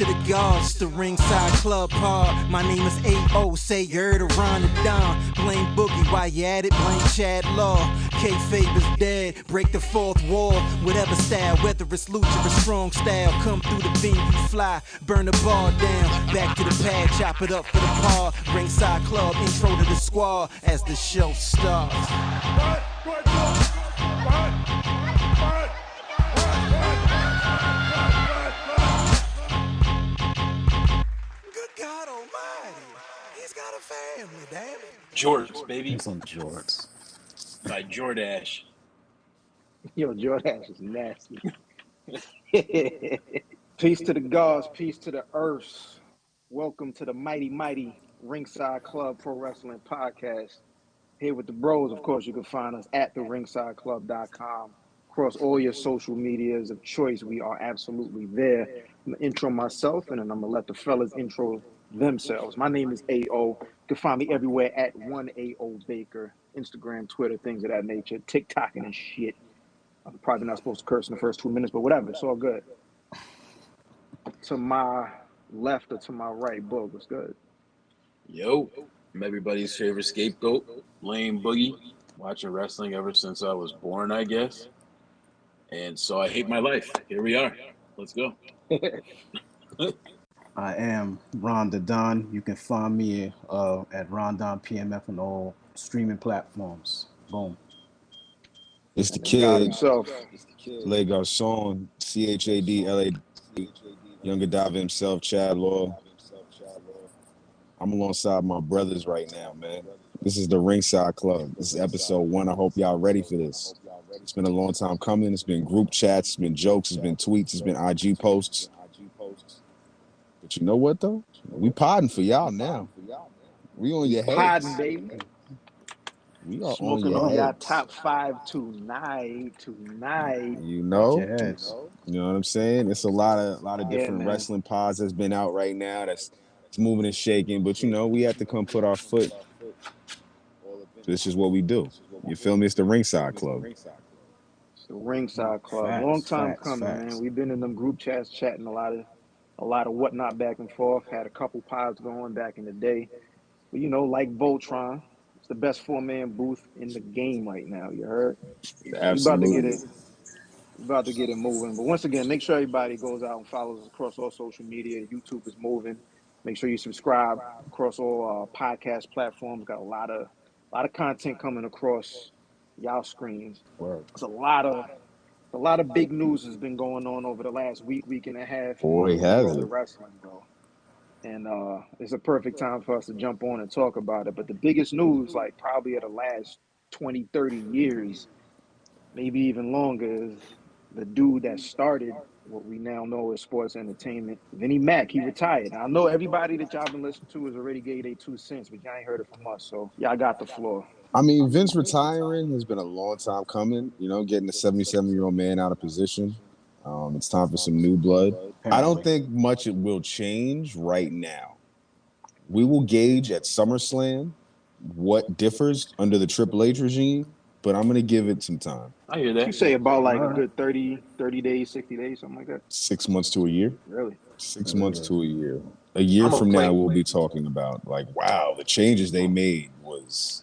to the gods, the Ringside Club pod. My name is A.O. Say you heard around the Don. Blame Boogie while you at it. Blame Chad Law. Kayfabe is dead. Break the fourth wall. Whatever style, whether it's lucha or strong style. Come through the venue, fly, burn the bar down. Back to the pad, chop it up for the par. Ringside Club, intro to the squad as the show starts. God almighty, he's got a family, damn it. Jorts, baby. Some jorts. By Jordash. Yo, Jordash is nasty. Peace to the gods, peace to the earths. Welcome to the mighty Ringside Club Pro Wrestling Podcast. Here with the bros, of course, you can find us at theringsideclub.com. Across all your social medias of choice, we are absolutely there. I'm going to intro myself, and then I'm going to let the fellas intro themselves. My name is A.O. You can find me everywhere at 1AO Baker, Instagram, Twitter, things of that nature, TikToking and shit. I'm probably not supposed to curse in the first 2 minutes, but whatever, it's all good. To my left or to my right, Boog, what's good? Yo, I'm everybody's favorite scapegoat, Lame Boogie. Watching wrestling ever since I was born, I guess. And so I hate my life. Here we are. Let's go. I am Ron the Don. You can find me at Ron Don PMF on all streaming platforms. Boom. It's the God kid, himself. Le Garçon, CHAD, LA, Younger Diva himself, Chad Law. I'm alongside my brothers right now, man. This is the Ringside Club. This is episode 1. I hope y'all ready for this. It's been a long time coming. It's been group chats, it's been jokes, it's been tweets, it's been IG posts. But you know what, though? We podding for y'all now. We on your heads. Podding, baby. We are Smoking on on your y'all heads. top 5 tonight. You know? Yes. You know what I'm saying? It's a lot of different man. wrestling pods that's been out right now that's moving and shaking. But, you know, we have to come put our foot. This is what we do. You feel me? It's the Ringside Club. It's the Ringside Club. Facts, Long time facts, coming, facts. man. We've been in them group chats chatting a lot of whatnot back and forth. Had a couple pods going back in the day. But, you know, like Voltron, it's the best 4-man booth in the game right now. You heard? Absolutely. We about to get it moving. But once again, make sure everybody goes out and follows us across all social media. YouTube is moving. Make sure you subscribe across all podcast platforms. Got a lot of content coming across y'all screens. Word. It's a lot of big news has been going on over the last week and a half. Boy, in the has world it. of wrestling, bro. And it's a perfect time for us to jump on and talk about it. But the biggest news, like probably of the last 20, 30 years, maybe even longer, is the dude that started what we now know as sports entertainment, Vinnie Mac. He retired. I know everybody that y'all been listening to has already gave their 2 cents, but y'all ain't heard it from us. So y'all got the floor. I mean, Vince retiring has been a long time coming, you know, getting a 77-year-old man out of position. It's time for some new blood. I don't think much it will change right now. We will gauge at SummerSlam what differs under the Triple H regime, but I'm going to give it some time. I hear that. You say about like a good 30 days, 60 days, something like that? 6 months to a year. Really? 6 months to a year. A year from now, we'll be talking about, like, wow, the changes they made was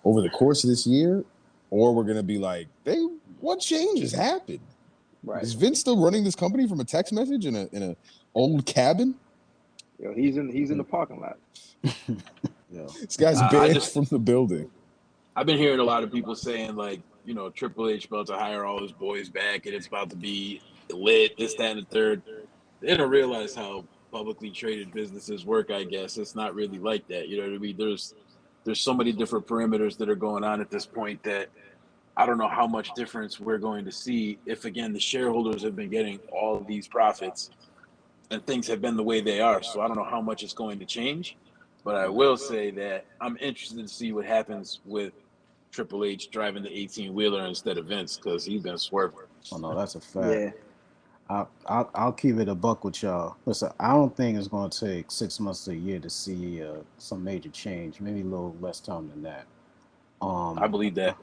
over the course of this year, or we're going to be like, what changes happened? Right. Is Vince still running this company from a text message in a old cabin? Yo, he's in the parking lot. Yo. This guy's banned from the building. I've been hearing a lot of people saying, like, you know, Triple H about to hire all his boys back and it's about to be lit, this, that, and the third. They don't realize how publicly traded businesses work, I guess. It's not really like that. You know what I mean? There's so many different perimeters that are going on at this point that I don't know how much difference we're going to see if, again, the shareholders have been getting all of these profits and things have been the way they are. So I don't know how much it's going to change. But I will say that I'm interested to see what happens with Triple H driving the 18-wheeler instead of Vince, because he's been swerving. Oh, no, that's a fact. Yeah. I'll keep it a buck with y'all. Listen, I don't think it's going to take 6 months to a year to see some major change. Maybe a little less time than that. I believe that.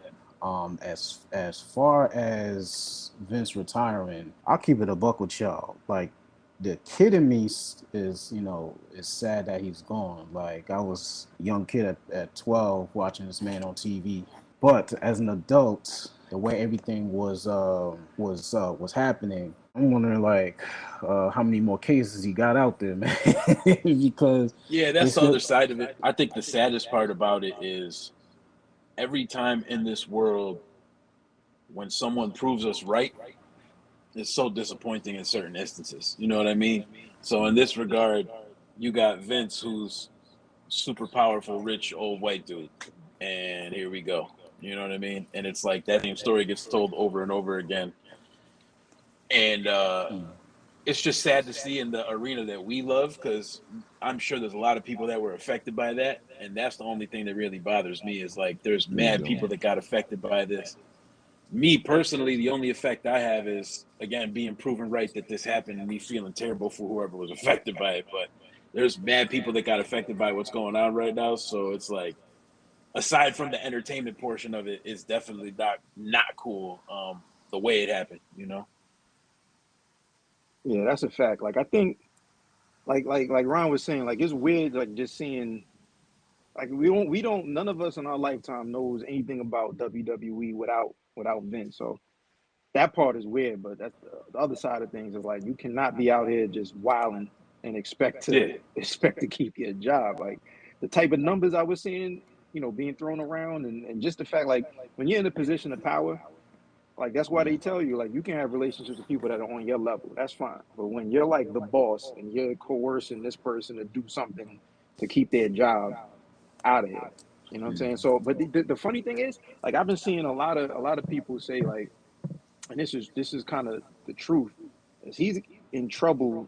As far as Vince retiring, I'll keep it a buck with y'all. Like, the kid in me is, is sad that he's gone. Like I was a young kid at 12 watching this man on TV. But as an adult, the way everything was happening, I'm wondering like how many more cases he got out there, man. Because Yeah, that's it's the other just side of it. I think the saddest part about it is every time in this world when someone proves us right, it's so disappointing in certain instances. You know what I mean? So in this regard, you got Vince, who's super powerful, rich, old white dude, and here we go. You know what I mean? And it's like that same story gets told over and over again. And it's just sad to see in the arena that we love, because I'm sure there's a lot of people that were affected by that. And that's the only thing that really bothers me is like there's mad people that got affected by this. Me personally, the only effect I have is, again, being proven right that this happened and me feeling terrible for whoever was affected by it. But there's mad people that got affected by what's going on right now. So it's like, aside from the entertainment portion of it, it's definitely not cool the way it happened, you know? Yeah, that's a fact. Like I think, like Ron was saying, like it's weird, like just seeing, like we don't, none of us in our lifetime knows anything about WWE without Vince. So that part is weird, but that's the other side of things is like you cannot be out here just wilding and expect Yeah. to keep your job. Like the type of numbers I was seeing, being thrown around, and just the fact like when you're in a position of power, like that's why they tell you like you can have relationships with people that are on your level. That's fine. But when you're like the boss and you're coercing this person to do something to keep their job out of here, you know what I'm saying? So, but the funny thing is, like I've been seeing a lot of people say like, and this is kind of the truth, is he's in trouble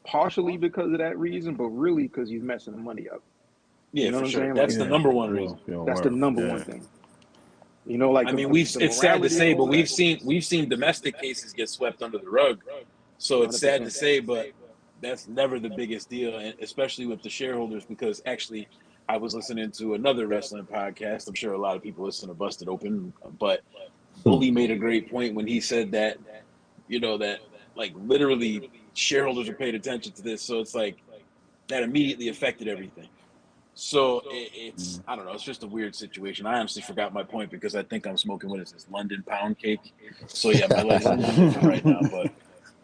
partially because of that reason, but really because he's messing the money up. You Yeah, know for what I'm sure. saying? That's Like the number one reason. that's the number one thing. Like I because mean, the it's sad to morality and say, but all that, we've seen domestic cases get swept under the rug. So it's sad to 100%. say, but that's never the biggest deal, and especially with the shareholders, because actually, I was listening to another wrestling podcast. I'm sure a lot of people listen to Busted Open, but Bully made a great point when he said that, that like literally shareholders are paid attention to this. So it's like that immediately affected everything. So it's I don't know. It's just a weird situation. I honestly forgot my point because I think I'm smoking, what is this, London pound cake? So yeah, my life's a little different right now, but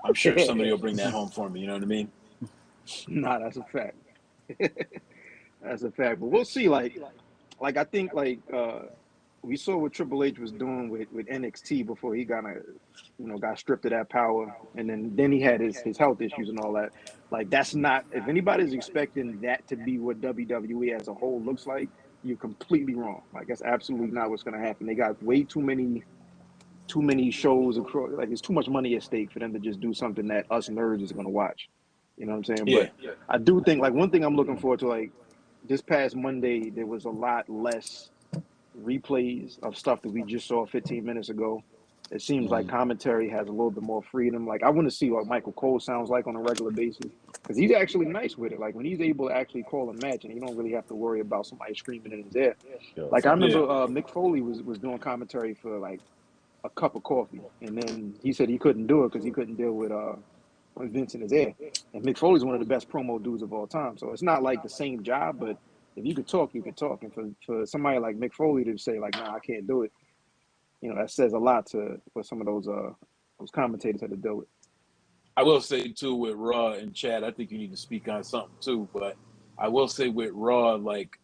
I'm sure somebody will bring that home for me. You know what I mean? Nah, that's a fact. That's a fact. But we'll see. Like I think we saw what Triple H was doing with NXT before he got stripped of that power, and then he had his health issues and all that. Like that's not, if anybody's expecting that to be what WWE as a whole looks like, you're completely wrong. Like that's absolutely not what's going to happen. They got way too many shows across. Like there's too much money at stake for them to just do something that us nerds is going to watch. You know what I'm saying? Yeah. But I do think like one thing I'm looking forward to, like this past Monday, there was a lot less replays of stuff that we just saw 15 minutes ago. It seems like commentary has a little bit more freedom. Like I want to see what Michael Cole sounds like on a regular basis, because he's actually nice with it. Like when he's able to actually call a match and you don't really have to worry about somebody screaming in his ear. Like I remember Mick Foley was doing commentary for like a cup of coffee, and then he said he couldn't do it because he couldn't deal with Vince in his ear. And Mick Foley's one of the best promo dudes of all time. So it's not like the same job, but if you could talk, you could talk. And for somebody like Mick Foley to say like, "Nah, I can't do it," that says a lot to what some of those commentators had to deal with. I will say too with Raw and Chad, I think you need to speak on something too. But I will say with Raw, like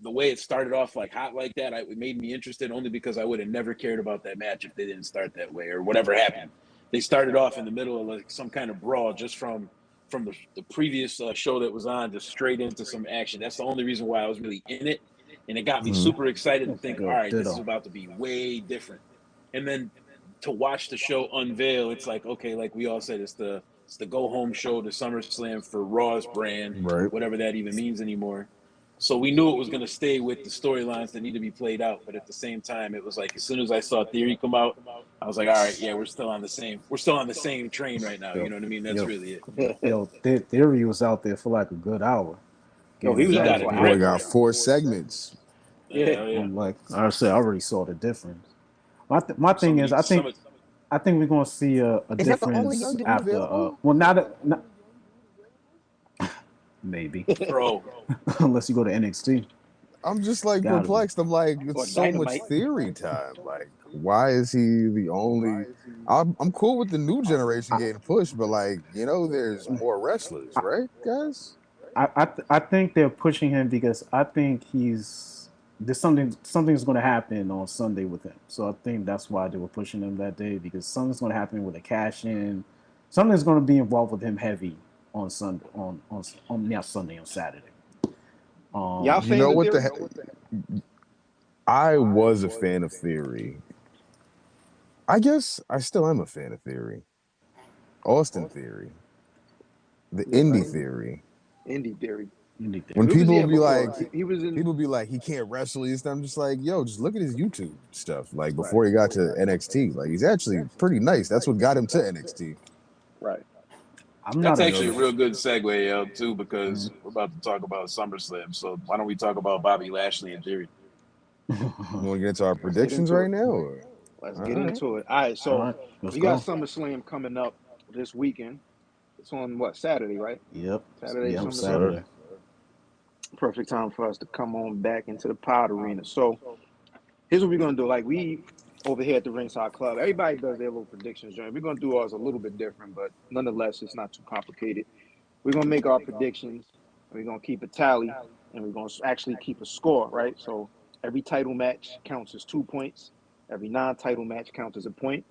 the way it started off like hot like that, it made me interested only because I would have never cared about that match if they didn't start that way or whatever happened. They started off in the middle of like some kind of brawl just from the previous show that was on, just straight into some action. That's the only reason why I was really in it, and it got me super excited to think, all right, this is about to be way different. And then to watch the show unveil, it's like, okay, like we all said, it's the go home show to SummerSlam for Raw's brand, whatever that even means anymore. So we knew it was going to stay with the storylines that need to be played out, but at the same time, it was like as soon as I saw Theory come out, I was like, all right, yeah, we're still on the same train right now. You know what I mean? That's really it. Theory was out there for like a good hour. He was out there for boy got 4 segments. Yeah. I'm like I said, I already saw the difference. My thing is, I think I think we're gonna see a Is that the only difference young dude after. available? Well, not maybe Bro, unless you go to NXT. I'm just like Gotta be. perplexed. I'm like, it's Or so much Dynamite. theory time. Like, why is he the only? I'm cool with the new generation getting pushed, but like, there's more wrestlers, right, guys? I think they're pushing him because I think there's something's going to happen on Sunday with him. So I think that's why they were pushing him that day because something's going to happen with a cash in. Something's going to be involved with him heavy on Sunday on not Sunday on Saturday. Y'all You fans know of what Theory? I was a fan of Theory. I guess I still am a fan of Theory. Austin Theory, the Yeah, indie right. Theory. Indie Theory. When Who was he people at be before? like, He was in. he can't wrestle. I'm just like, yo, just look at his YouTube stuff. Like Right. before he got to NXT, like he's actually pretty nice. That's what got him to NXT. Right. I'm not that's a actually a big. real good segue, too, because we're about to talk about SummerSlam. So why don't we talk about Bobby Lashley and Theory? You want to get into our Let's get predictions into right it. now? Or? Let's All get right. into it. All right. All So right, let's we got go. SummerSlam coming up this weekend. It's on what, Saturday, right? Yep. Saturday, Yep. Yes, SummerSlam. sir. Saturday. Perfect time for us to come on back into the Pod Arena. So here's what we're gonna do. Like we over here at the Ringside Club, everybody does their little predictions joint. We're gonna do ours a little bit different, but nonetheless, it's not too complicated. We're gonna make our predictions. We're gonna keep a tally, and we're gonna actually keep a score, right? So every title match counts as 2 points. Every non-title match counts as a point.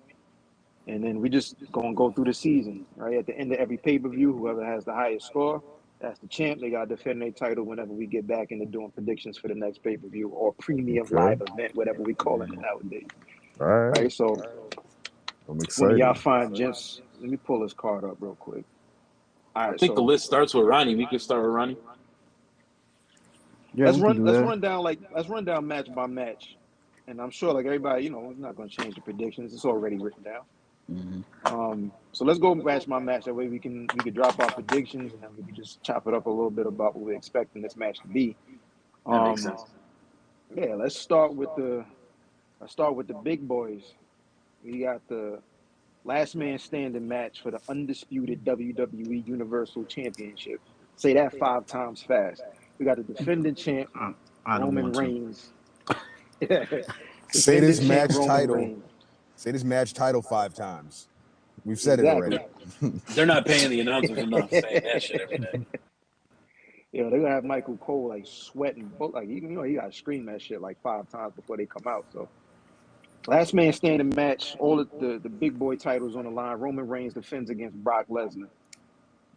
And then we just gonna go through the season, right? At the end of every pay-per-view, whoever has the highest score, that's the champ. They gotta defend their title whenever we get back into doing predictions for the next pay-per-view or premium Okay. live event, whatever we calling it nowadays. All right. Right. So I'm one of y'all excited. find gents, let me pull this card up real quick. All I right, think the so list starts with Ronnie. We could start with Ronnie. Yeah, we can do let's that. run down match by match. And I'm sure like everybody, we're not gonna change the predictions. It's already written down. Hmm. So let's go match by match. That way we could drop our predictions and then we can just chop it up a little bit about what we're expecting this match to be. That makes Um, sense. yeah, let's start with the big boys. We got the last man standing match for the undisputed WWE Universal Championship. Say that 5 times fast. We got the defending champ I don't Roman want to. Reigns. Say Defending this champ match Roman title. Reigns. Say this match title 5 times. We've said it already. Exactly. They're not paying the announcers enough saying that shit every day. Yeah, they're gonna have Michael Cole like sweating, like you gotta scream that shit like 5 times before they come out. So last man standing match, all of the big boy titles on the line. Roman Reigns defends against Brock Lesnar.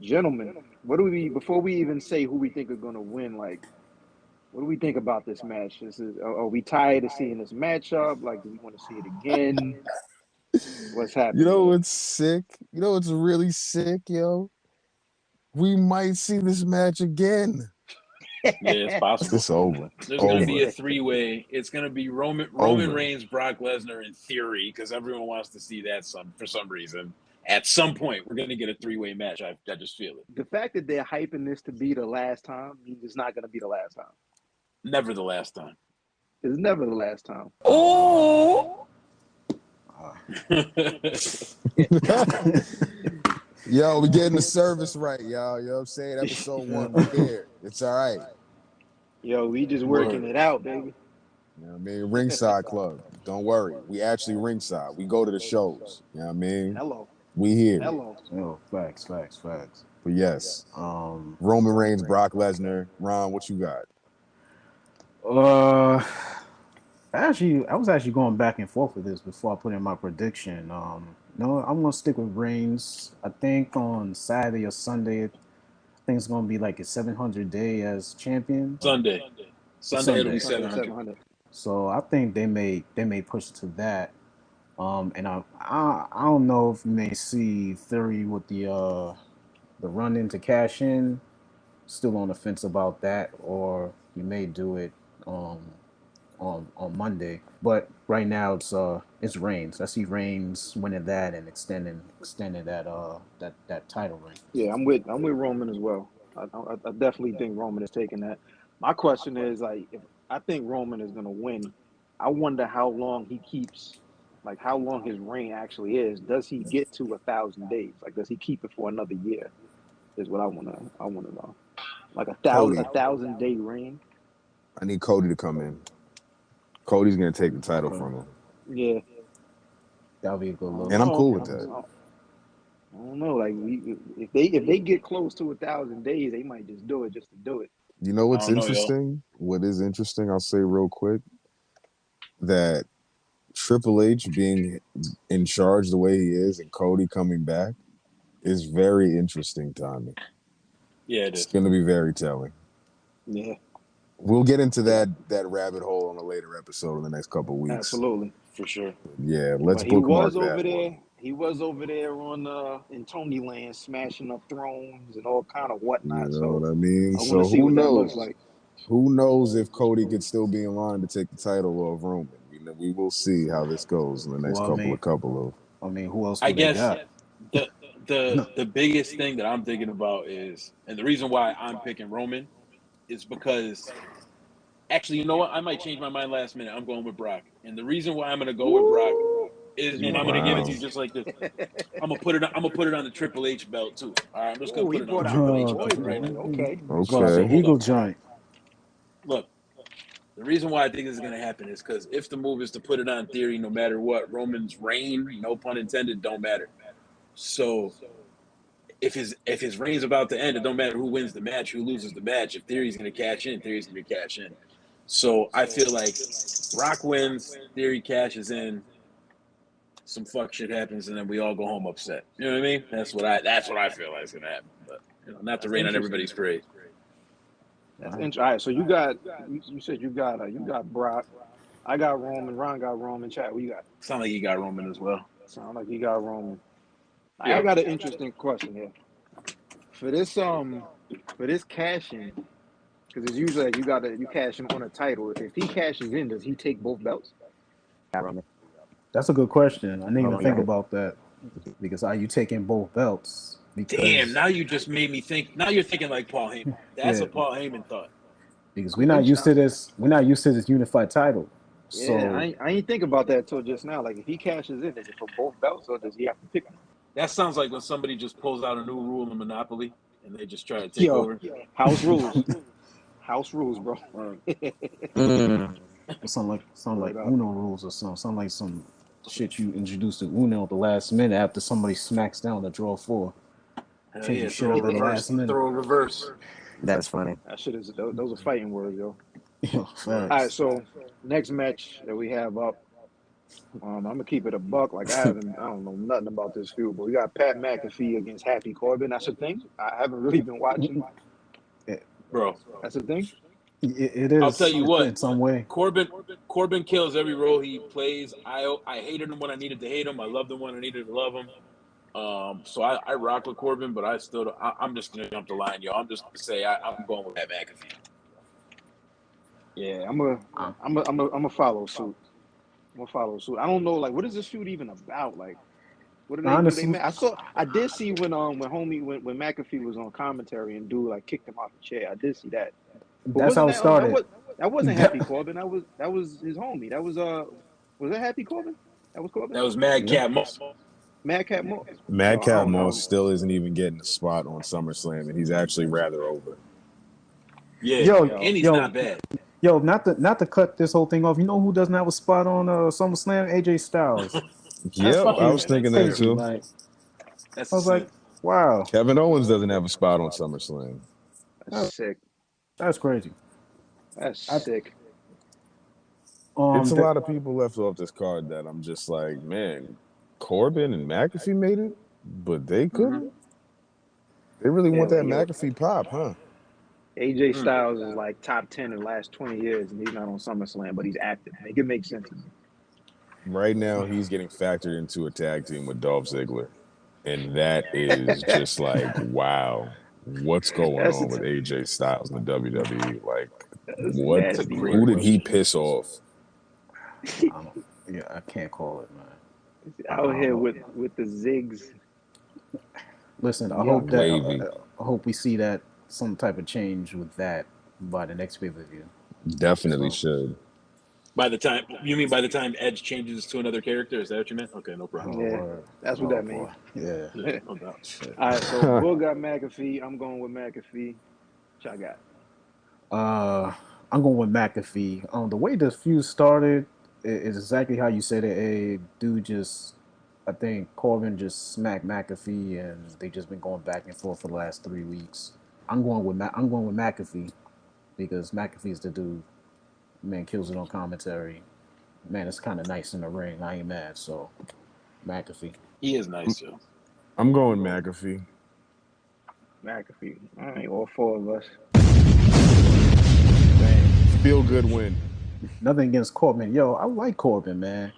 Gentlemen, what do we before we even say who we think are gonna win? Like, what do we think about this match? Are we tired of seeing this matchup? Like, do we want to see it again? What's You happening know here? what's sick? You know what's really sick, yo? We might see this match again. Yeah, it's possible. It's over. There's going to be a Over. three-way. It's going to be Roman Over. Reigns, Brock Lesnar in theory, because everyone wants to see that for some reason. At some point, we're going to get a three-way match. I just feel it. The fact that they're hyping this to be the last time means it's not going to be the last time. Never the last time. It's never the last time. Oh, Yo, we getting the service right, y'all. You know what I'm saying? Episode 1, we here. It's all right. Yo, we just working Word. it out, baby. You know what I mean? Ringside Club. Don't worry. We actually ringside. We go to the shows. You know what I mean? Hello. We here. Hello. Oh, facts. But yes. Um, Roman Reigns, Brock Lesnar. Ron, what you got? uh, I was actually going back and forth with this before I put in my prediction. No, I'm gonna stick with Reigns. I think on Saturday or Sunday, I think it's gonna be like a 700 day as champion. Sunday it'll be Sunday. Sunday 700. 700. So I think they may push it to that. And I don't know if we may see Theory with the run in to cash in. Still on the fence about that, or you may do it on Monday. But right now it's Reigns. I see Reigns winning that and extending that title ring. Yeah, I'm with Roman as well. I definitely think Roman is taking that. My question is like if I think Roman is gonna win, I wonder how long he keeps like how long his reign actually is. Does he get to 1,000 days? Like, does he keep it for another year? Is what I wanna know. Like a Cody. 1,000 day reign. I need Cody to come in. Cody's gonna take the title from him, Yeah, That would be a good I don't look. and I'm know. cool with that. I don't know. Like if they get close to 1,000 days, they might just do it just to do it. You know I what's don't know, yo. interesting? What is interesting? I'll say real quick that Triple H being in charge the way he is and Cody coming back is very interesting timing. Yeah, it It's is. going to be very telling. Yeah, We'll get into that rabbit hole on a later episode in the next couple of weeks. absolutely. For sure. Yeah, let's But he bookmark was that over there. one. He was over there on in Tony Land, smashing up thrones and all kind of You whatnot. know So what I mean? I want So to see who what that looks knows? like. Who knows if Cody could still be in line to take the title of Roman? We will see how this goes in the next Well, couple of. who else I do they guess got? the biggest thing that I'm thinking about is, and the reason why I'm picking Roman is because actually, you know what? I might change my mind last minute. I'm going with Brock, and the reason why I'm going to go with Brock is, and I'm going to give it to you just like this. I'm gonna put it on the Triple H belt too. All right, I'm just gonna Oh, he put it on the brought out Triple the H Uh, belt boy right boy. now. Okay. Well, the So Okay. hold Eagle up. Giant. Look, the reason why I think this is gonna happen is because if the move is to put it on Theory, no matter what, Roman's reign, no pun intended, don't matter. So if his reign's about to end, it don't matter who wins the match, who loses the match. If Theory's gonna cash in, Theory's gonna cash in. So I feel like Brock wins, Theory cashes in, some fuck shit happens, and then we all go home upset. You know what I mean? That's what I feel like is gonna happen. But not to That's rain on interesting. everybody's parade. That's interesting. All right, so you said you got Brock. I got Roman. Ron got Roman. Chat. What you got? Sound like you got Roman as well. Sound like you got Roman. I Yeah. got an interesting question here for this cash in, because it's usually like you cash in on a title. If he cashes in, does he take both belts? That's a good question. I didn't even think about that because are you taking both belts? Damn, Because now you just made me think. Now you're thinking like Paul Heyman. That's yeah, a Paul Heyman thought. because we're not used to this. We're not used to this unified title. So Yeah, I ain't think about that till just now. Like if he cashes in, is it for both belts or does he have to pick one? That sounds like when somebody just pulls out a new rule in Monopoly and they just try to take Yo, over. house rules. House rules, bro. sound like Word up. Uno rules or something. Sound like some shit you introduced to Uno at the last minute after somebody smacks down the draw four. Hell Changing yeah, shit throw a up at the reverse. last minute. Throw a reverse. That's funny. That shit is those are fighting words, yo. Yo, All right, facts. so next match that we have up, I'm gonna keep it a buck. Like I don't know nothing about this feud, but we got Pat McAfee against Happy Corbin. That's a thing. I haven't really been watching. Bro, That's a thing. It I'll is tell you what. in some way. Corbin kills every role he plays. I hated him when I needed to hate him. I loved him when I needed to love him. So I rock with Corbin, but I'm just gonna jump the line, yo. I'm just gonna say I'm going with Pat McAfee. Yeah, I'm a follow suit. I'm gonna follow suit. I don't know, like, what is this feud even about? Like, what do they Honestly, make? I did see when McAfee was on commentary and dude like kicked him off the chair. I did see that. But that's how it started. that wasn't Happy Corbin. That was his homie. That was that Happy Corbin? That was Corbin? That was Madcap Moss. Madcap Moss. I Madcap don't Moss know. still isn't even getting a spot on SummerSlam, and he's actually rather over. Yeah, and he's not bad. Yo, not to cut this whole thing off. You know who doesn't have a spot on SummerSlam? AJ Styles. Yep, I was thinking that Crazy. too. Like, That's I was like, sick. wow, Kevin Owens doesn't have a spot on SummerSlam. That's sick. that's crazy. That's sick. It's a lot of people left off this card that I'm just like, man, Corbin and McAfee made it, but they couldn't. They really want that McAfee pop, huh? AJ Styles is like top 10 in the last 20 years, and he's not on SummerSlam, but he's active. Make it make sense to me. Right now, he's getting factored into a tag team with Dolph Ziggler, and that is just like, wow, what's going on with AJ Styles in the WWE? Like, what? Nasty. Who did he piss off? I can't call it, man. He's out here with the zigs. Listen, I hope we see that some type of change with that by the next pay-per-view. Definitely should. By the time Edge changes to another character, is that what you meant? Okay, no problem. Oh, Yeah, word. that's what Oh that boy. means. Yeah. Yeah, no doubt. Shit. All right, so Bull got McAfee. I'm going with McAfee. What y'all got? I'm going with McAfee. The way the feud started is exactly how you said it. A dude just, I think Corbin just smacked McAfee, and they just been going back and forth for the last 3 weeks. I'm going with McAfee because McAfee's the dude. Man kills it on commentary. Man, it's kind of nice in the ring. I ain't mad. So McAfee. He is nice, yo. I'm going McAfee. McAfee. All right, all four of us. Feel good win. Nothing against Corbin. Yo, I like Corbin, man.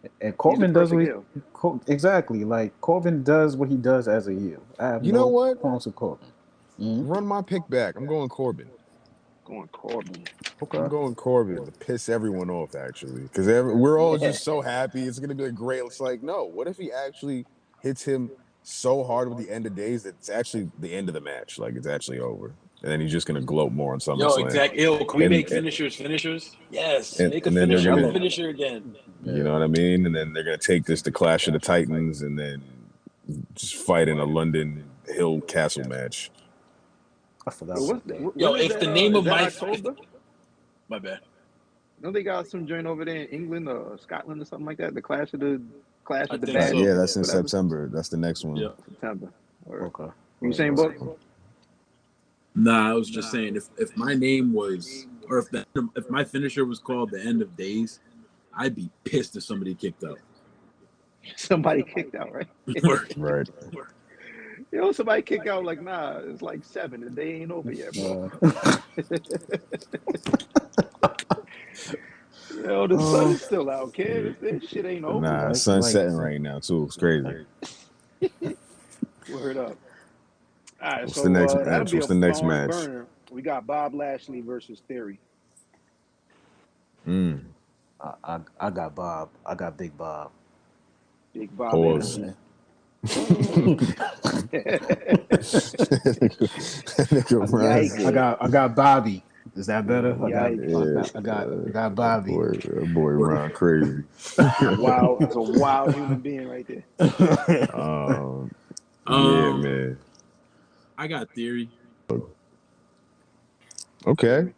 And He's the Corbin does what perfect heel. exactly like Corbin does what he does as a heel. I have You know no what? qualms with Corbin. Run my pick back. I'm going Corbin. Going Corbin. Okay. I'm going Corbin to piss everyone off, actually, because we're all just so happy. It's gonna be a great. It's like, no. What if he actually hits him so hard with the end of days that it's actually the end of the match, like it's actually over, and then he's just gonna gloat more on SummerSlam. Yo, exactly. Yo, can we And- make finishers? Yes, and- make a and then they're finisher gonna- a finisher again. You know what I mean? And then they're gonna take this to Clash of the Titans, and then just fight in a London Hill Castle match. I forgot. Yo, About that. Yo, if the name of my October? my bad. Don't they got some joint over there in England or Scotland or something like that? The Clash of the I Bad. think so. Yeah, that's in whatever. September. That's the next one. Yeah. September. Or, Okay. you saying, Book? Nah, I was just saying if my name was or if my finisher was called the End of Days, I'd be pissed if somebody kicked out. Somebody kicked out, right? Right. You know, somebody kick out like, nah, it's like 7. The day ain't over yet, bro. Yo, the sun is still out, kid. This shit ain't over. Nah, sun's setting right now too. It's crazy. Word up. All right, What's so the next that'll match? be What's a the next barn match? burner. We got Bob Lashley versus Theory. I got Bob. I got Big Bob. Big Bob Pause. energy. I got Bobby. Is that better? Yikes. I got Bobby. That boy Ron crazy. Wow, that's a wild human being right there. Yeah, man. I got Theory. Okay.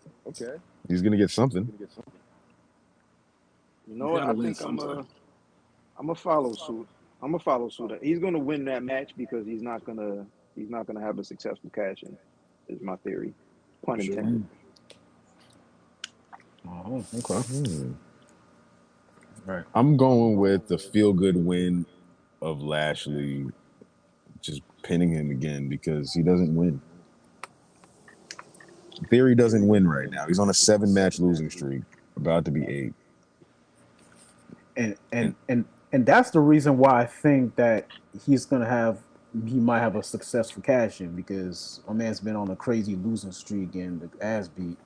He's gonna get something. You know what? I think I'm a follow suit. I'm a follow suit. He's gonna win that match because he's not gonna have a successful cash in. Is my theory. Pun intended. Oh, okay. Right. I'm going with the feel good win of Lashley, just pinning him again because he doesn't win. Theory doesn't win right now. He's on a 7-match losing streak, about to be 8. And that's the reason why I think that he might have a successful cash in because my man's been on a crazy losing streak and the ass beat,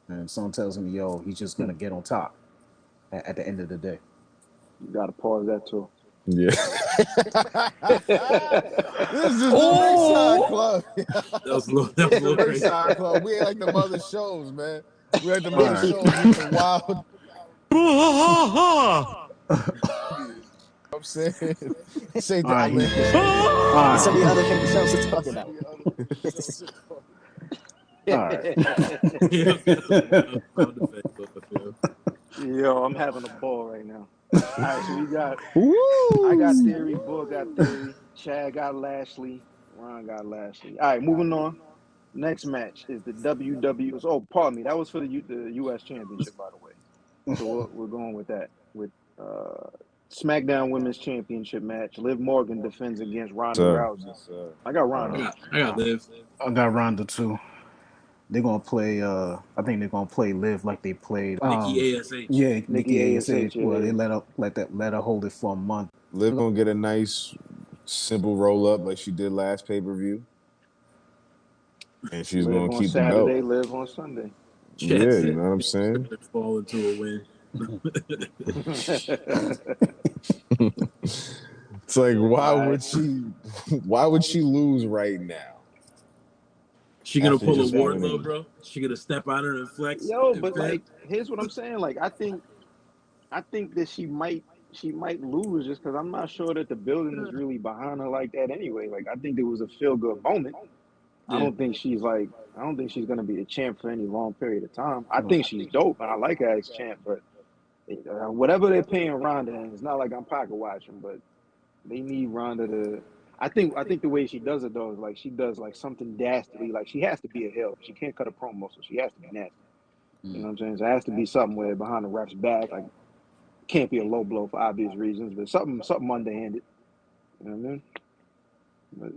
and someone tells me, yo, he's just gonna get on top at the end of the day. You gotta pause that too. Yeah. This is the Ringside Club. That was a little crazy. Ringside Club. We ain't like the other shows, man. We like the other shows with the wild. I'm saying, say the Some of the other things shows to talk about. Yo, I'm having a ball right now. All right, so I got Theory, Bull got Theory, Chad got Lashley, Ron got Lashley. All right, moving on. Next match is the WWE. Oh, pardon me. That was for the U.S. Championship, by the way. So we're going with that. With SmackDown Women's Championship match. Liv Morgan defends against Ronda Rousey. I got Ronda. I got Liv. I got Ronda too. They're gonna play. I think they're gonna play Liv like they played Nikki ASH. Yeah, Nikki ASH. Yeah. Well, they let her hold it for a month. Liv gonna get a nice, simple roll up like she did last pay-per-view, and she's Liv gonna keep the Saturday, belt. Live on Sunday. Yeah, you know what I'm saying. Fall into a win. It's like why would she lose right now? She gonna After pull a just Wardlow, winning. bro? She gonna step out her and flex? Yo, and but pin? like, here's what I'm saying. Like, I think I think that she might lose just because I'm not sure that the building is really behind her like that anyway. Like I think it was a feel good moment. I Yeah, don't think she's like I don't think she's gonna be the champ for any long period of time. I Well, think she's dope and I like her as champ, but whatever they're paying Ronda, and it's not like I'm pocket watching, but they need Ronda to. I think the way she does it though is like she does like something dastardly. Like she has to be a heel. She can't cut a promo, so she has to be nasty. You know what I'm saying? So it has to be something where behind the ref's back, like can't be a low blow for obvious reasons, but something underhanded. You know what I mean? But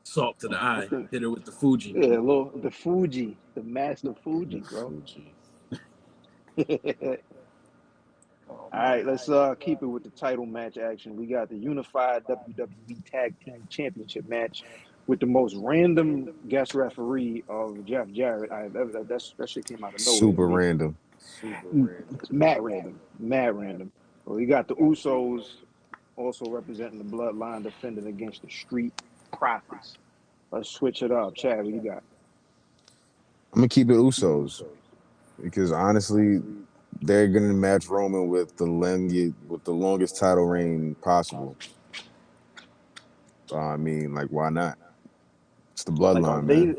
salt to the I eye. think Hit her with the Fuji. yeah, a little the Fuji, the master Fuji, the bro. Fuji. Oh All man. right, let's keep it with the title match action. We got the unified WWE Tag Team Championship match with the most random guest referee of Jeff Jarrett. That shit came out of nowhere to Super me. random. Super Mm, random. It's mad random, mad random. Well, we got the Usos also representing the Bloodline defending against the Street Profits. Let's switch it up. Chad, what you got? I'm gonna keep it Usos because honestly, they're gonna match Roman with the longest title reign possible. I mean, like, why not? It's the Like, are bloodline, man.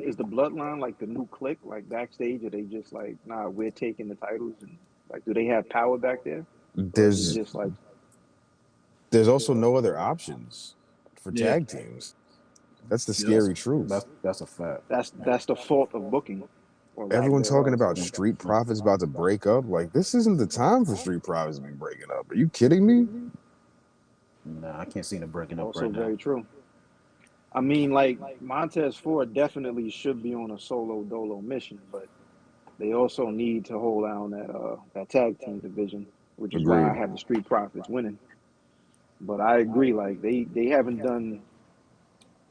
is the Bloodline like the new clique, like backstage? Are they just like, nah, we're taking the titles, and like, do they have power back there, or is it There's just like, there's also no other options for Yeah. tag teams. That's the Yep. scary truth. that's a fact. that's the fault of booking or lack Everyone talking thereof? about Mm, Street mm. Profits about to break up. Like, this isn't the time for Street Profits to be breaking up. Are you kidding me? Nah, I can't see them breaking up Also right now. very true. I mean, like Montez Ford definitely should be on a solo dolo mission, but they also need to hold down that tag team division, which is why I Agreed. have the Street Profits winning. But I agree, like they haven't done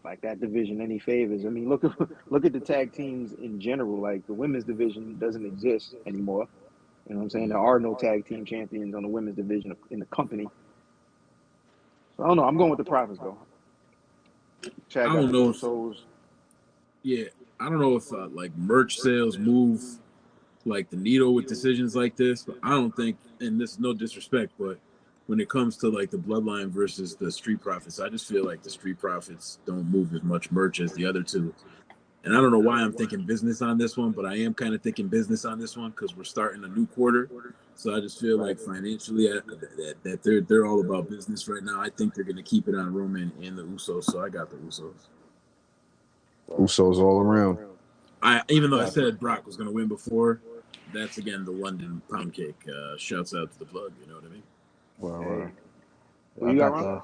like that division any favors. I mean, look at look at the tag teams in general. Like the women's division doesn't exist anymore. You know what I'm saying? There are no tag team champions on the women's division in the company. So I don't know. I'm going with the Profits though. I Chad got don't the know if Usos. yeah, I don't know if like merch sales move like the needle with decisions like this, but I don't think, and this is no disrespect, but when it comes to like the Bloodline versus the Street Profits, I just feel like the Street Profits don't move as much merch as the other two. And I don't know why I'm thinking business on this one, but I am kind of thinking business on this one because we're starting a new quarter. So I just feel Right. like financially that they're all about business right now. I think they're going to keep it on Roman and the Usos. So I got the Usos. Usos all around. I even though I Gotcha. said Brock was going to win before, that's again the London pound cake. Shouts out to the plug. You know what I mean? Well, Hey, who I you got, got Ron?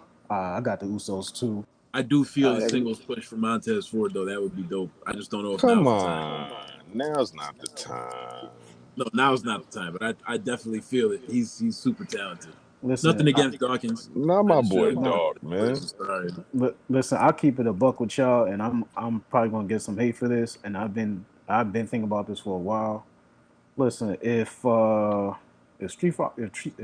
the Usos too. I do feel All the right, singles push for Montez Ford though. That would be dope. I just don't know if Come now's the time. on. Now's not the time. No, now's not the time. But I definitely feel it. He's super talented. Listen, Nothing against Dawkins. Not I my just feel boy like nah, dog, Dawkins man. is a star. listen. I'll keep it a buck with y'all, and I'm probably gonna get some hate for this. And I've been thinking about this for a while. Listen, if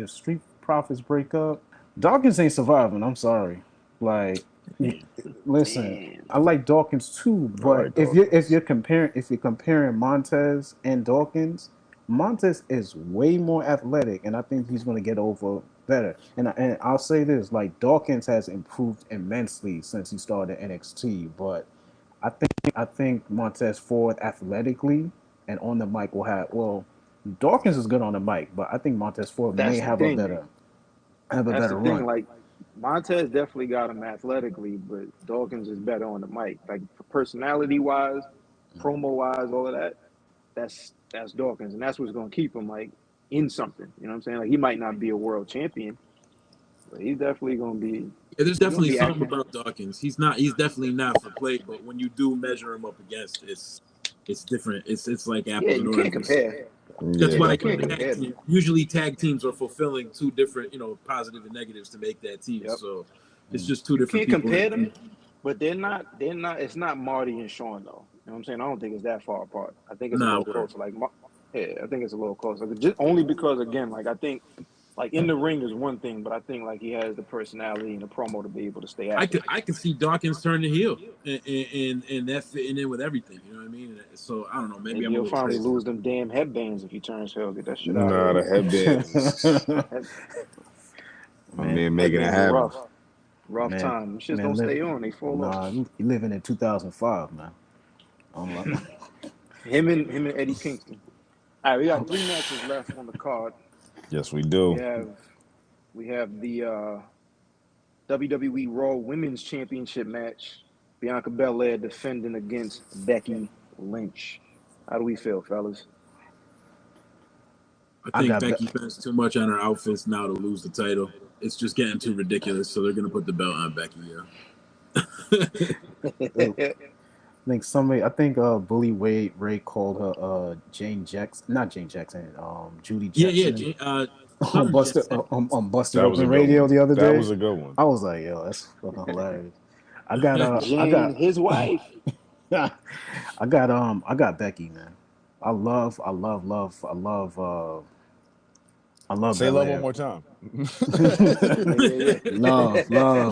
Street Profits break up, Dawkins ain't surviving. I'm sorry. Like, y- listen, damn. I like Dawkins too, I but like Dawkins. if you're comparing Montez and Dawkins, Montez is way more athletic, and I think he's gonna get over better. And I'll say this: like Dawkins has improved immensely since he started NXT, but I think Montez Ford athletically and on the mic will have well. Dawkins is good on the mic, but I think Montez Ford may That's the have a thing. That's the better thing. run. Like Montez definitely got him athletically, but Dawkins is better on the mic. Like personality wise, promo wise, all of that. That's Dawkins, and that's what's gonna keep him like in something. You know what I'm saying? Like he might not be a world champion, but he's definitely gonna be. Yeah, there's He's gonna definitely be something active. about Dawkins. He's definitely not for play, but when you do measure him up against, it's different. It's like Yeah, apples and you can't oranges. compare. That's Yeah, Yeah, why you can't definitely. tag compare them. team usually tag teams are fulfilling two different, positive and negatives to make that team. Yep. So it's Mm. just two You different can't people. compare them, but they're not. They're not. It's not Marty and Sean though. You know what I'm saying? I don't think it's that far apart. I think it's a Nah, little word. closer. Like, yeah, I think it's a little closer. Just only because again, like I think Like in the ring is one thing, but I think like he has the personality and the promo to be able to stay active. I could see Dawkins turn the heel, and that fitting in with everything. You know what I mean? So I don't know. Maybe Maybe I'm a he'll little finally crazy. lose them damn headbands if he turns heel. Get that shit out Nah, of the here. headbands is my Man, man making it Headbands are happen. rough man, time. Them shits man, don't stay on. They fall off. you living in 2005, man. I'm like, Him and Eddie Kingston. All right, we got 3 matches left on the card. Yes, we We do. have the WWE Raw Women's Championship match. Bianca Belair defending against Becky Lynch. How do we feel, fellas? I I think got Becky spends too much on her outfits now to lose the title. It's just getting too ridiculous, so they're gonna put the belt on Becky. Yeah. I think Bully Ray called her Jane Jackson, not Jane Jackson, Judy Jackson Something on Busted That was a Open good Radio one. the other That day. was a good one. I was like, yo, that's fucking hilarious. Jane, his wife. I got Becky, man. I love Say love one Belair. more time. Yeah. Love, all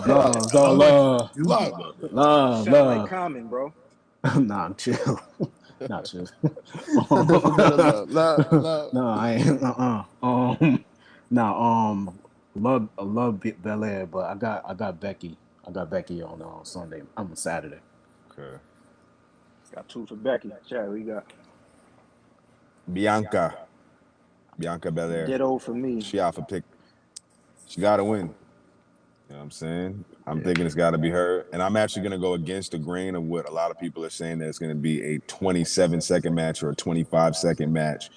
Love, love, you love it. You love, sound like love. Common, bro. Nah, I'm chill. Not chill. You gotta love. No, I ain't. Nah, I love Belair, but I got Becky. I got Becky on Sunday. I'm on Saturday. Okay. Got 2 for Becky. Chad, we got Bianca Belair. ditto for me. She off a pick. She got to win. You know what I'm saying? I'm Yeah. thinking it's got to be her. And I'm actually going to go against the grain of what a lot of people are saying, that it's going to be a 27-second match or a 25-second match.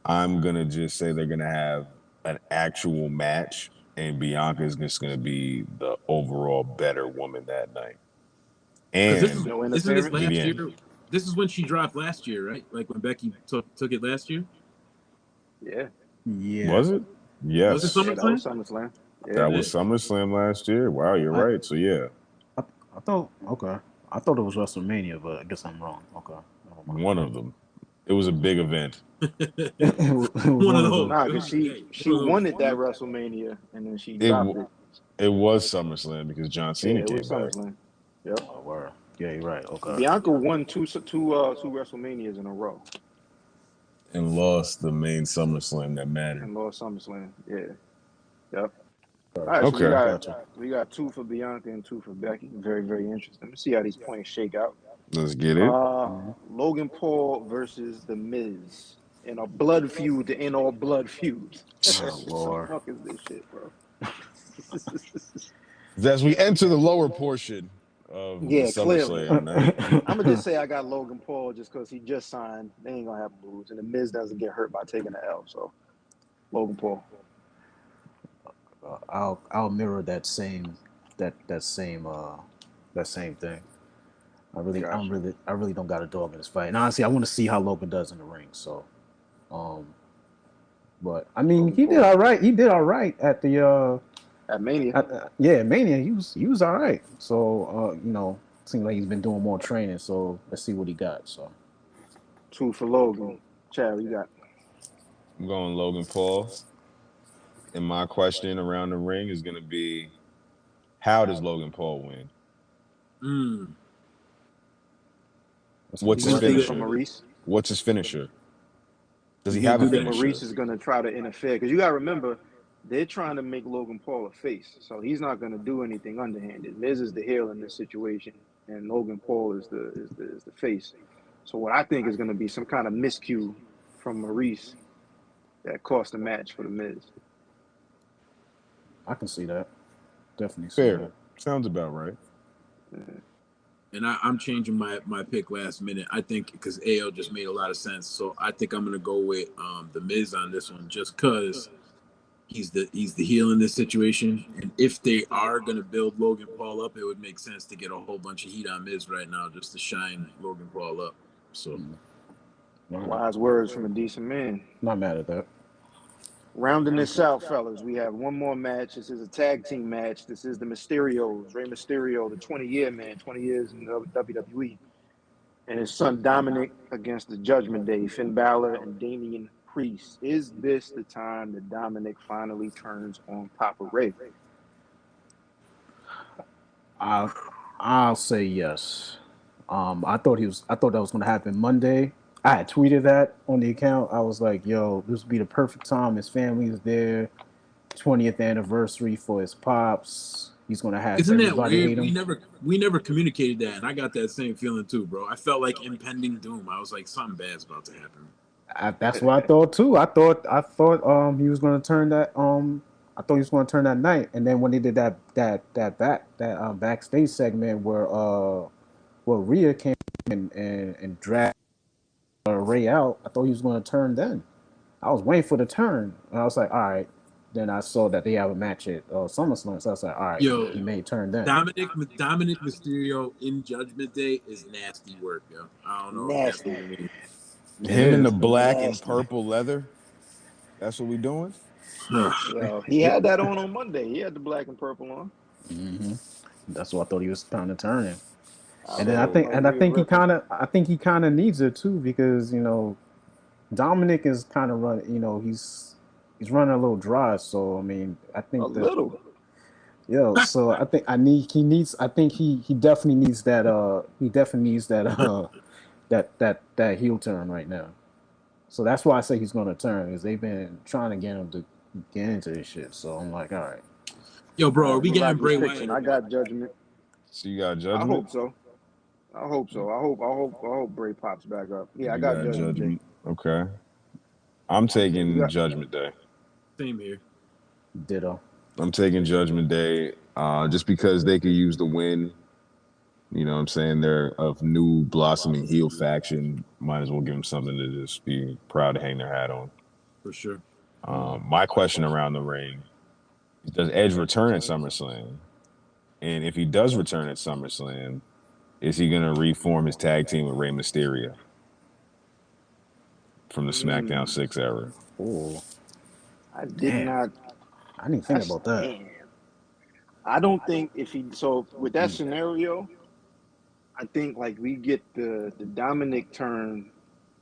I'm going to just say they're going to have an actual match, and Bianca is just going to be the overall better woman that night. And No Isn't this interference. last Vivian. year? This is when she dropped last year, right? Like when Becky took it last year. Yeah. Yeah, Was it? Yes. Was it Yeah, that was SummerSlam? SummerSlam. Yeah. That was SummerSlam last year. Wow, you're I, right. So, yeah, I thought okay. I thought it was WrestleMania, but I guess I'm wrong. Okay, never mind. one of them. It was a big event. It was One of of those. them. Nah, because she One of those. won it that WrestleMania and then she It dropped it. it was SummerSlam because John Yeah, Cena it came was back. SummerSlam. Yep. Oh, word. Yeah, you're right. Okay. Bianca won two WrestleManias in a row And lost the main SummerSlam that mattered. and lost SummerSlam. Yeah. Yep. All Gotcha. right, so Okay. we got 2 for Bianca and 2 for Becky. Very, very interesting. Let's see how these points shake out. Let's get it. Logan Paul versus The Miz in a blood feud to end all blood feuds. Oh, What the Lord. fuck is this shit, bro? As we enter the lower portion of Yeah, the clearly. SummerSlam night, I'm gonna just say I got Logan Paul just because he just signed. They ain't gonna have moves, and The Miz doesn't get hurt by taking the L. So Logan Paul. I'll mirror that same thing. I really don't got a dog in this fight. And honestly, I want to see how Logan does in the ring. So, but I mean, he did all right. He did all right at the At Mania. Mania. He was all right. So, seems like he's been doing more training. So let's see what he got. So 2 for Logan. Chad, what you got? I'm going Logan Paul. And my question around the ring is going to be, how does Logan Paul win? What's his finisher? Maurice? What's his finisher? Does he have a finisher? Maurice is going to try to interfere because you got to remember they're trying to make Logan Paul a face, so he's not going to do anything underhanded. Miz is the heel in this situation, and Logan Paul is the face. So what I think is going to be some kind of miscue from Maurice that cost the match for the Miz. I can see that. Definitely see Fair. that. Sounds about right. And I'm changing my pick last minute. I think because AO just made a lot of sense. So I think I'm gonna go with the Miz on this one, just because he's the heel in this situation. And if they are gonna build Logan Paul up, it would make sense to get a whole bunch of heat on Miz right now just to shine Logan Paul up. So Wise words from a decent man. Not mad at that. Rounding this out, fellas, we have one more match. This is a tag team match. This is the Mysterios. Rey Mysterio, the 20-year man, 20 years in the WWE. And his son Dominic against the Judgment Day, Finn Balor and Damian Priest. Is this the time that Dominic finally turns on Papa Ray? I'll say yes. I thought that was gonna happen Monday. I had tweeted that on the account. I was like, "Yo, this would be the perfect time. His family is there. 20th anniversary for his pops. He's gonna have Isn't that everybody weird? hate him." We never communicated that, and I got that same feeling too, bro. I felt like impending doom. I was like, something bad's about to happen. That's what I thought too. I thought he was gonna turn that I thought he was gonna turn that night. And then when they did that backstage segment where Rhea came and dragged Ray out, I thought he was gonna turn then. I was waiting for the turn, and I was like, all right. Then I saw that they have a match at SummerSlam, so I was like, all right, Yo, he may turn then. Dominic Mysterio in Judgment Day is nasty work, yo. I don't know. Nasty. If that's what it means. Him in the black and Nasty. purple leather. That's what we doing. Yo, he had that on Monday. He had the black and purple on. Mm-hmm. That's what I thought he was trying to turn in. And then I think he kind of needs it too, because Dominic is kind of running. He's running a little dry. So I mean, I think little. Yo, so I think he definitely needs that that heel turn right now. So that's why I say he's gonna turn, because they've been trying to get him to get into this shit. So I'm like, all right. Yo, bro, are we getting Bray Wyatt? I got Judgment. So you got Judgment. I hope so. I hope Bray pops back up. Yeah, I got Judgment. Okay. I'm taking Judgment Day. Same here. Ditto. I'm taking Judgment Day just because they could use the win. You know what I'm saying? They're a new blossoming heel faction. Might as well give them something to just be proud to hang their hat on. For sure. My question around the ring, does Edge return at SummerSlam? And if he does return at SummerSlam, is he going to reform his tag team with Rey Mysterio from the SmackDown 6 era? Oh, I didn't think about that. Damn. I don't think with that scenario, I think like we get the Dominic turn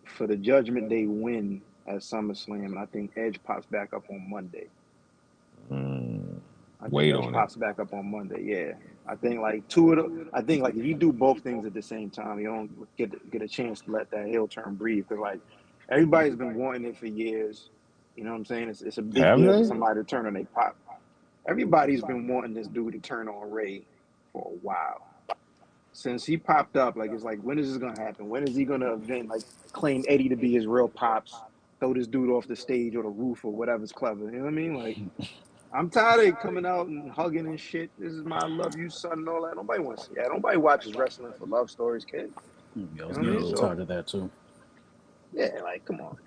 for the Judgment Day win at SummerSlam, and I think Edge pops back up on Monday. Pops back up on Monday. Yeah, I think like I think like if you do both things at the same time, you don't get a chance to let that heel turn breathe, because like everybody's been wanting it for years. You know what I'm saying? It's a big deal for somebody to turn on a pop. Everybody's been wanting this dude to turn on Ray for a while. Since he popped up, like it's like, when is this gonna happen? When is he gonna claim Eddie to be his real pops, throw this dude off the stage or the roof or whatever's clever? You know what I mean? Like, I'm tired of coming out and hugging and shit. This is my I love you son and all that. Nobody wants to see that. Nobody watches wrestling for love stories, kid. I was getting a little tired of that too. Yeah, like come on.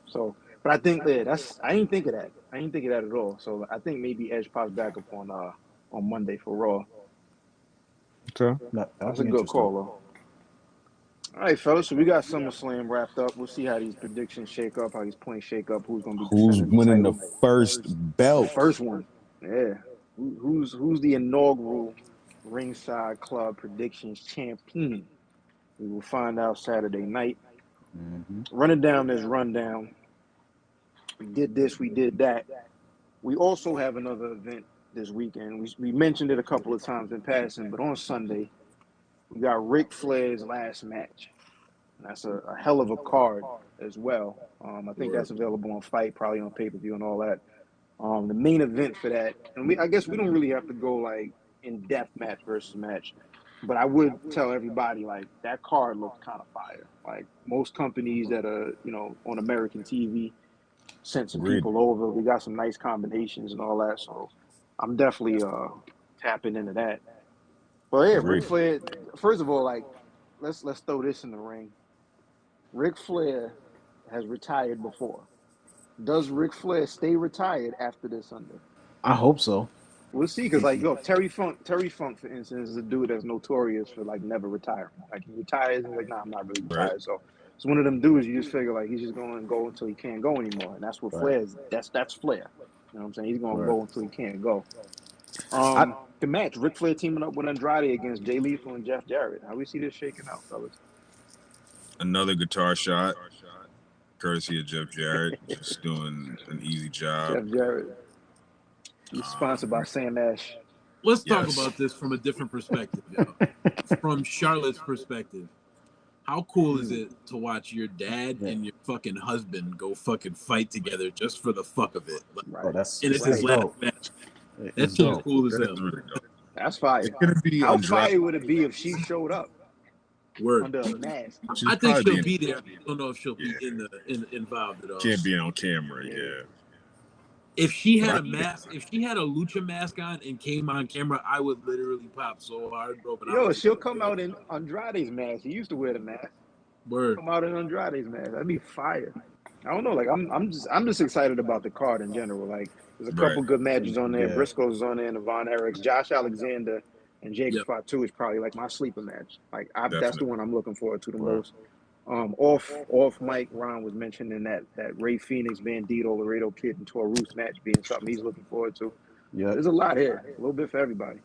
So, but I think I didn't think of that. I didn't think of that at all. So I think maybe Edge pops back up on Monday for Raw. Okay. That's a good call, though. All right, fellas. So we got SummerSlam wrapped up. We'll see how these predictions shake up, how these points shake up. Who's going to be winning the first belt? The first one. Yeah. Who's the inaugural Ringside Club predictions champion? We will find out Saturday night. Mm-hmm. Running down this rundown. We did this. We did that. We also have another event this weekend. We mentioned it a couple of times in passing, but on Sunday, we got Ric Flair's last match. That's a hell of a card as well. I think that's available on Fight, probably on pay-per-view and all that. The main event for that, and I guess we don't really have to go like in depth match versus match, but I would tell everybody like that card looked kind of fire. Like most companies that are on American TV sent some people over. We got some nice combinations and all that, so I'm definitely tapping into that. But yeah, Ric Flair. First of all, like let's throw this in the ring. Ric Flair has retired before. Does Ric Flair stay retired after this Sunday? I hope so. We'll see, because like Terry Funk, for instance, is a dude that's notorious for like never retiring. Like he retires and like, nah, I'm not really retired. Right. So it's one of them dudes you just figure like he's just going to go until he can't go anymore, and that's what Flair is. That's Flair. You know what I'm saying? He's going to go until he can't go. The match, Ric Flair teaming up with Andrade against Jay Lethal and Jeff Jarrett. How we see this shaking out, fellas? Another guitar shot. courtesy of Jeff Jarrett, just doing an easy job. Jeff Jarrett. He's sponsored by Sam Ash. Let's talk about this from a different perspective, yo. From Charlotte's perspective. How cool is it to watch your dad and your fucking husband go fucking fight together just for the fuck of it? Like, Oh, that's and it's his last match. That shit's cool as hell. That's fire. It's gonna be How fire would it be if she showed up Word. under a mask? I think she'll be there. I don't know if she'll be involved at all. Can't be on camera, yeah. If she had a mask, if she had a lucha mask on and came on camera, I would literally pop so hard, bro. But Yo, she'll come out in Andrade's mask. He used to wear the mask. Word. Come out in Andrade's mask. That'd be fire. I don't know. Like I'm just excited about the card in general. Like there's a couple good matches on there. Briscoe's on there, and Von Erichs, Josh Alexander, and Jacob Fatu is probably like my sleeper match. Like that's the one I'm looking forward to the most. Off mic, Ron was mentioning that Ray Phoenix, Bandito, Laredo Kid, and Taurus match being something he's looking forward to. Yeah, there's a lot here, a little bit for everybody.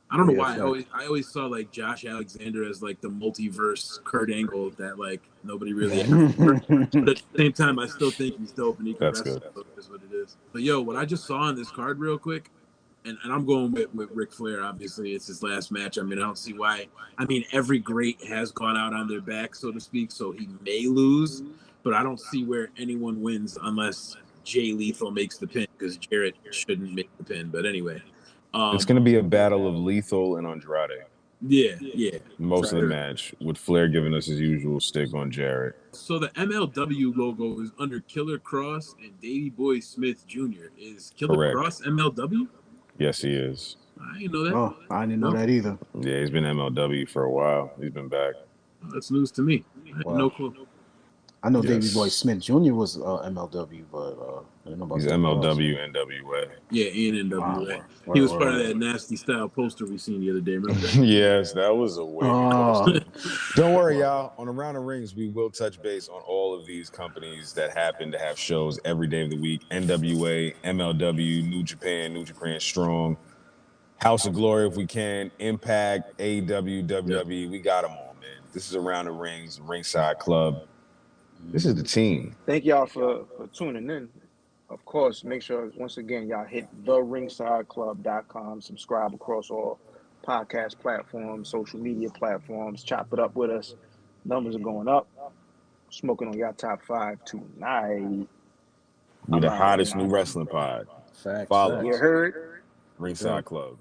I don't know why I always saw like Josh Alexander as like the multiverse Kurt Angle that like nobody really but at the same time I still think he's dope and he can wrestle. Is what it is. But yo, what I just saw on this card real quick, and I'm going with Ric Flair, obviously it's his last match. I mean, I don't see why. I mean, every great has gone out on their back, so to speak, so he may lose, but I don't see where anyone wins unless Jay Lethal makes the pin, because Jarrett shouldn't make the pin. But anyway. It's going to be a battle of Lethal and Andrade. Yeah. Most of the match, with Flair giving us his usual stick on Jarrett. So the MLW logo is under Killer Cross and Davey Boy Smith Jr. Is Killer Cross MLW? Yes, he is. I didn't know that. Oh, I didn't know that either. Yeah, he's been MLW for a while. He's been back. Oh, that's news to me. I had no clue. I know Davey Boy Smith Jr. was MLW, but I didn't know about he's MLW, NWA. Yeah, and NWA. He was part of that nasty style poster we seen the other day. Remember that? Yes, that was a weird Don't worry, y'all. On Around the Rings, we will touch base on all of these companies that happen to have shows every day of the week. NWA, MLW, New Japan Strong, House of Glory if we can, Impact, AEW, WWE. We got them all, man. This is Around the Rings, Ringside Club. This is the team. Thank y'all for tuning in. Of course, make sure, once again, y'all hit theringsideclub.com. Subscribe across all podcast platforms, social media platforms. Chop it up with us. Numbers are going up. Smoking on y'all top 5 tonight. We're the hottest new wrestling pod. Facts. Follow us. You heard? Ringside Club.